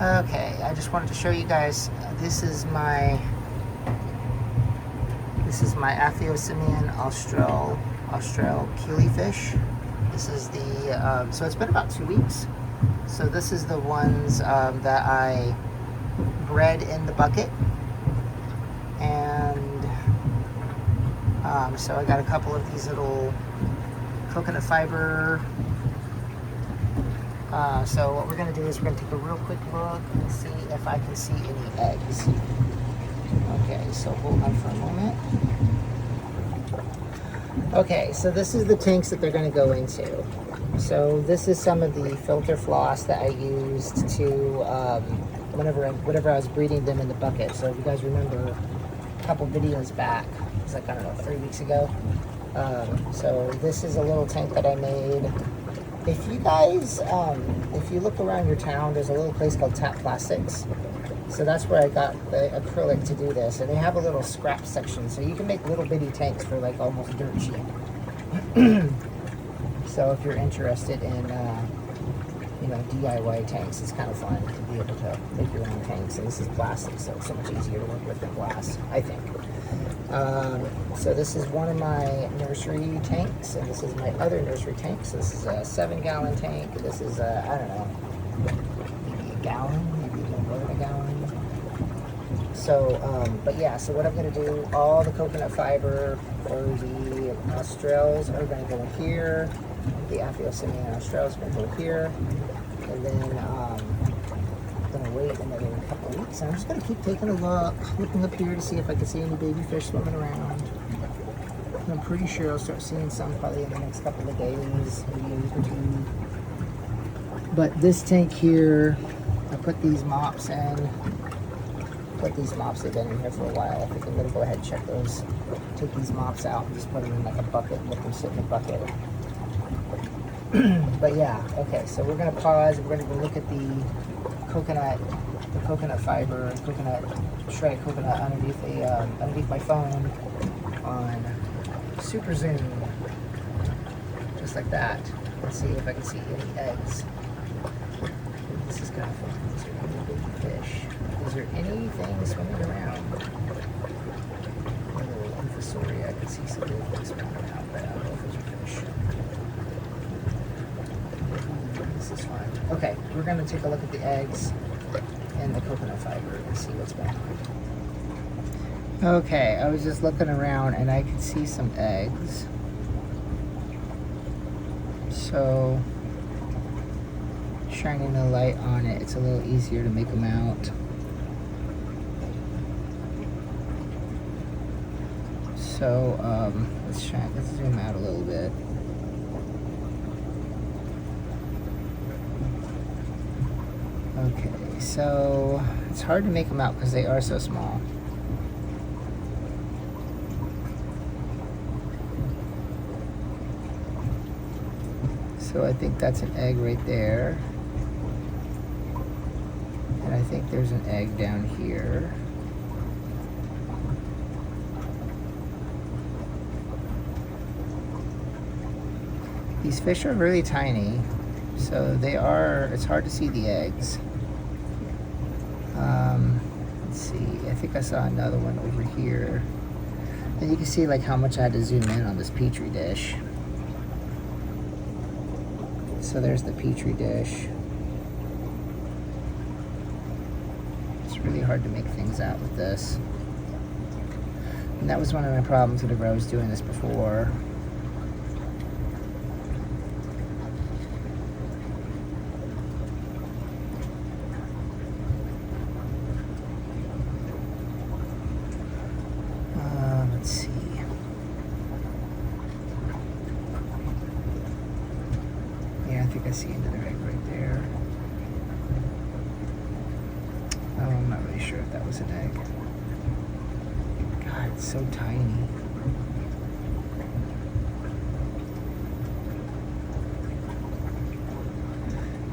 Okay, I just wanted to show you guys. This is my Aphyosemian australe killifish. This is the so it's been about 2 weeks. So this is the ones that I bred in the bucket, and so I got a couple of these little coconut fiber. So what we're going to do is we're going to take a real quick look and see if I can see any eggs. Okay, so hold on for a moment. Okay, so this is the tanks that they're going to go into. So this is some of the filter floss that I used to whenever I was breeding them in the bucket. So if you guys remember a couple videos back, it was like, I don't know, 3 weeks ago. So this is a little tank that I made. If you guys, if you look around your town, there's a little place called Tap Plastics. So that's where I got the acrylic to do this. And they have a little scrap section. So you can make little bitty tanks for like almost dirt cheap. So if you're interested in, DIY tanks, it's kind of fun to be able to make your own tanks. And this is plastic, so it's so much easier to work with than glass, I think. So this is one of my nursery tanks, and this is my other nursery tank. So this is a 7-gallon tank. This is a, I don't know, maybe a gallon, maybe a little more than a gallon. So, but yeah, so what I'm going to do, all the coconut fiber for the australes are going to go in here. The Aphyosemian australes are going to go here. And then I'm going to wait another couple of weeks. And I'm just going to keep taking a look, looking up here to see if I can see any baby fish swimming around. And I'm pretty sure I'll start seeing some probably in the next couple of days, maybe a week or two. But this tank here, I put these mops in. They've been in here for a while. I think I'm going to go ahead and check those. Take these mops out and just put them in like a bucket and let them sit in a bucket. But yeah, okay, so we're going to pause. We're going to go look at the coconut fiber, shredded coconut underneath my phone on super zoom, just like that. Let's see if I can see any eggs. This is kind of fun. Is there any baby fish? Is there anything swimming around? A little infusoria, I can see some little things swimming around, but I don't know if those are fish. This is fun. Okay, we're going to take a look at the eggs and the coconut fiber and see what's going on. Okay, I was just looking around and I could see some eggs. So, shining the light on it, it's a little easier to make them out. So, let's zoom out a little bit. Okay, so it's hard to make them out because they are so small. So I think that's an egg right there. And I think there's an egg down here. These fish are really tiny, so it's hard to see the eggs. Let's see, I think I saw another one over here. And you can see like how much I had to zoom in on this petri dish. So there's the petri dish. It's really hard to make things out with this. And that was one of my problems whenever I was doing this before. Let's see. Yeah, I think I see another egg right there. Oh, I'm not really sure if that was an egg. God, it's so tiny.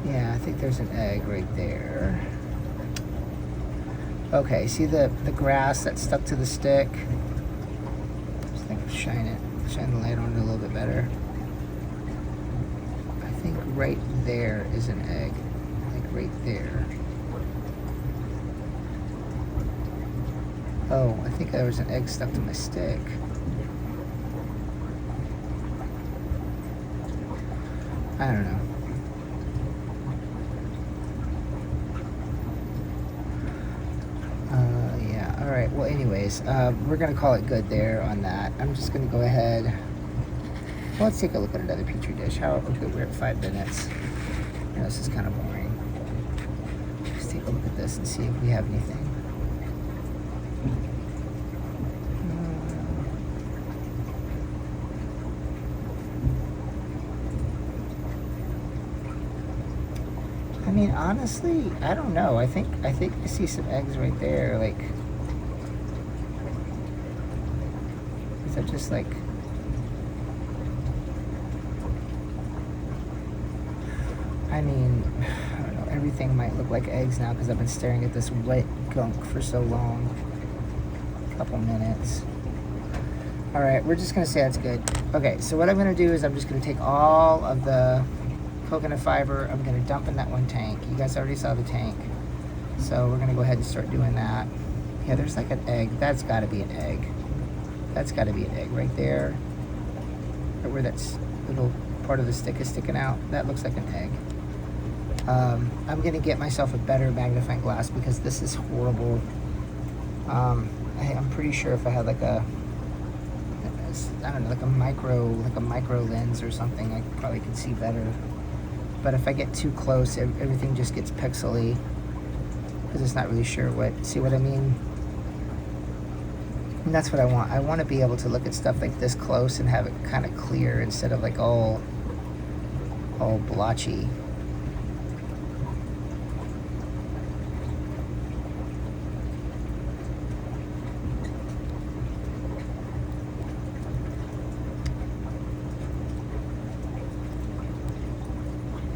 Yeah, I think there's an egg right there. Okay, see the grass that stuck to the stick? Just think of shine the light on it a little bit better. I think right there is an egg, like right there. Oh, I think there was an egg stuck to my stick. I don't know. Yeah, all right. Well, anyways, we're gonna call it good there on that. I'm just gonna go ahead. Well, let's take a look at another petri dish. Okay, we're at 5 minutes. Yeah, this is kind of boring. Let's take a look at this and see if we have anything. I mean, honestly, I don't know. I think I see some eggs right there. Like, is that just like? I mean, I don't know. Everything might look like eggs now because I've been staring at this wet gunk for so long. A couple minutes. All right, we're just gonna say that's good. Okay, so what I'm gonna do is I'm just gonna take all of the coconut fiber. I'm gonna dump in that one tank. You guys already saw the tank. So we're gonna go ahead and start doing that. Yeah, there's like an egg. That's gotta be an egg. That's gotta be an egg right there. Right where that little part of the stick is sticking out. That looks like an egg. I'm gonna get myself a better magnifying glass because this is horrible. I'm pretty sure if I had like a, I don't know, like a micro lens or something, I probably could see better. But if I get too close, everything just gets pixely because it's not really sure what. See what I mean? And that's what I want. I want to be able to look at stuff like this close and have it kind of clear instead of like all blotchy.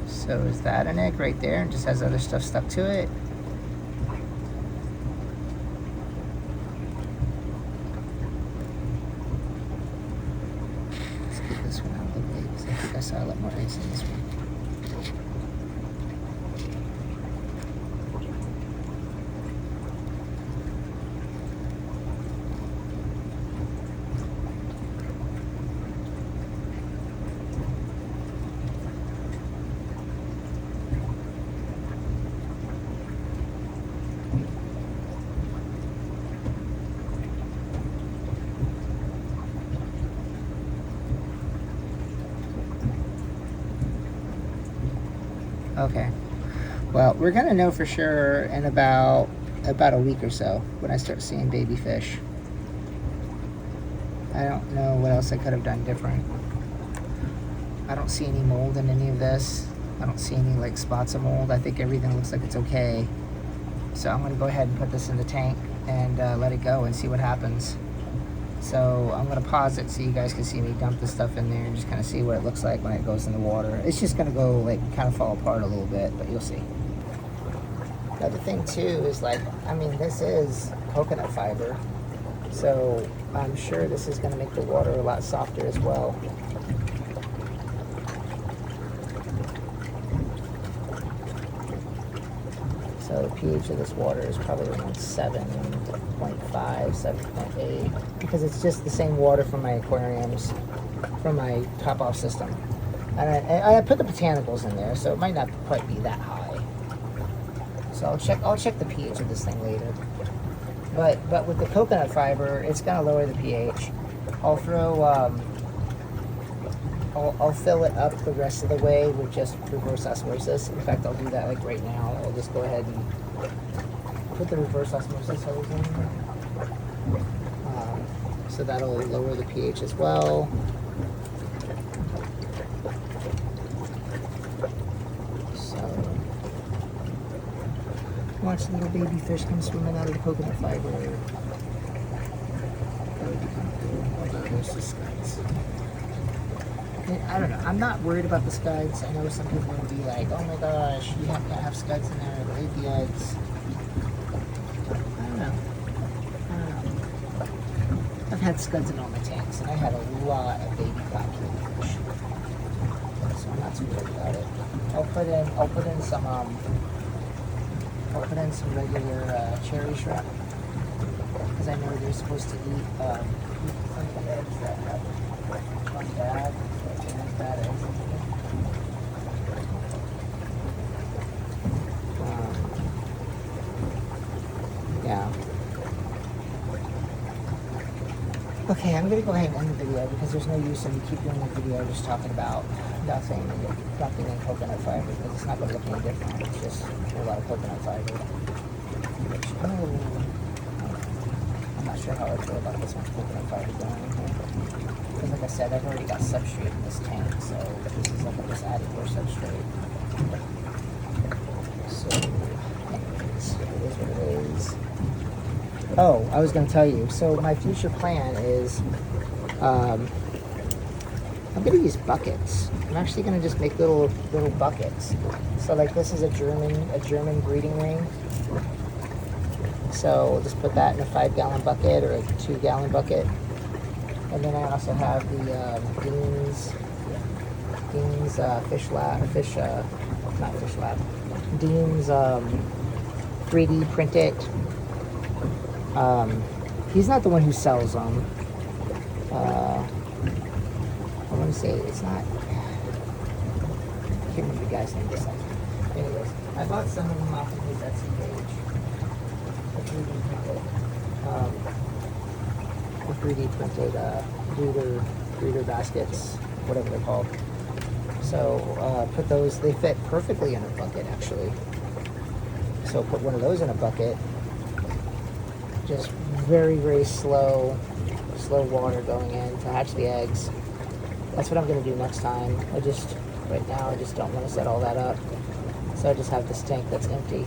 So is that an egg right there and just has other stuff stuck to it? Let's get this one out of the way because I think I saw a lot more eggs in this one. Okay, well, we're gonna know for sure in about a week or so when I start seeing baby fish. I don't know what else I could have done different. I don't see any mold in any of this. I don't see any like spots of mold. I think everything looks like it's okay. So I'm gonna go ahead and put this in the tank and let it go and see what happens. So I'm gonna pause it so you guys can see me dump the stuff in there and just kind of see what it looks like when it goes in the water. It's just gonna go like kind of fall apart a little bit, but you'll see. Another thing too is like, I mean, this is coconut fiber, so I'm sure this is gonna make the water a lot softer as well. So the pH of this water is probably around 7.5, 7.8, because it's just the same water from my aquariums, from my top-off system. And I put the botanicals in there, so it might not quite be that high. So I'll check the pH of this thing later. But with the coconut fiber, it's gonna lower the pH. I'll throw I'll fill it up the rest of the way with just reverse osmosis. In fact, I'll do that like right now. I'll just go ahead and put the reverse osmosis hose in. So that'll lower the pH as well. So watch the little baby fish come swimming out of the coconut fiber. That would be kind of cool. Although there's just scuds. I don't know. I'm not worried about the scuds. I know some people will be like, oh my gosh, you have to have scuds in there to lay the eggs. I don't know. I've had scuds in all my tanks, and I had a lot of baby black killifish. So I'm not too worried about it. I'll put in some I'll put in some regular cherry shrimp because I know they're supposed to eat some of the eggs that have gone bad. Bad eggs. Yeah. Okay, I'm gonna go ahead and end the video because there's no use in me keep doing the video just talking about nothing in coconut fiber because it's not gonna look any different. It's just a lot of coconut fiber. Which, I'm not sure how I feel about this much coconut fiber going in here. Because like I said, I've already got substrate in this tank, so this is like I'm just adding more substrate. So, anyways, it is what it is. Oh, I was going to tell you. So my future plan is, I'm going to use buckets. I'm actually going to just make little buckets. So like this is a German breeding ring. So we'll just put that in a 5-gallon bucket or a 2-gallon bucket. And then I also have the Dean's Dean's 3D printed. He's not the one who sells them. I want to say it's not. I can't remember the guy's name. Anyways, I bought some of them off of his Etsy page. The 3D printed breeder baskets, whatever they're called. So put those. They fit perfectly in a bucket, actually. So put one of those in a bucket. Just very, very slow water going in to hatch the eggs. That's what I'm going to do next time. Right now, I just don't want to set all that up. So I just have this tank that's empty.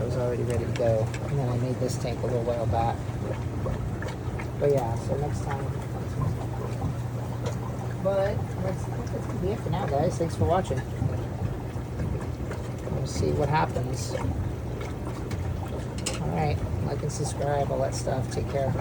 It was already ready to go. And then I made this tank a little while back. But yeah, so next time. But that's going to be it for now, guys. Thanks for watching. We'll see what happens. Alright, like and subscribe, all that stuff. Take care.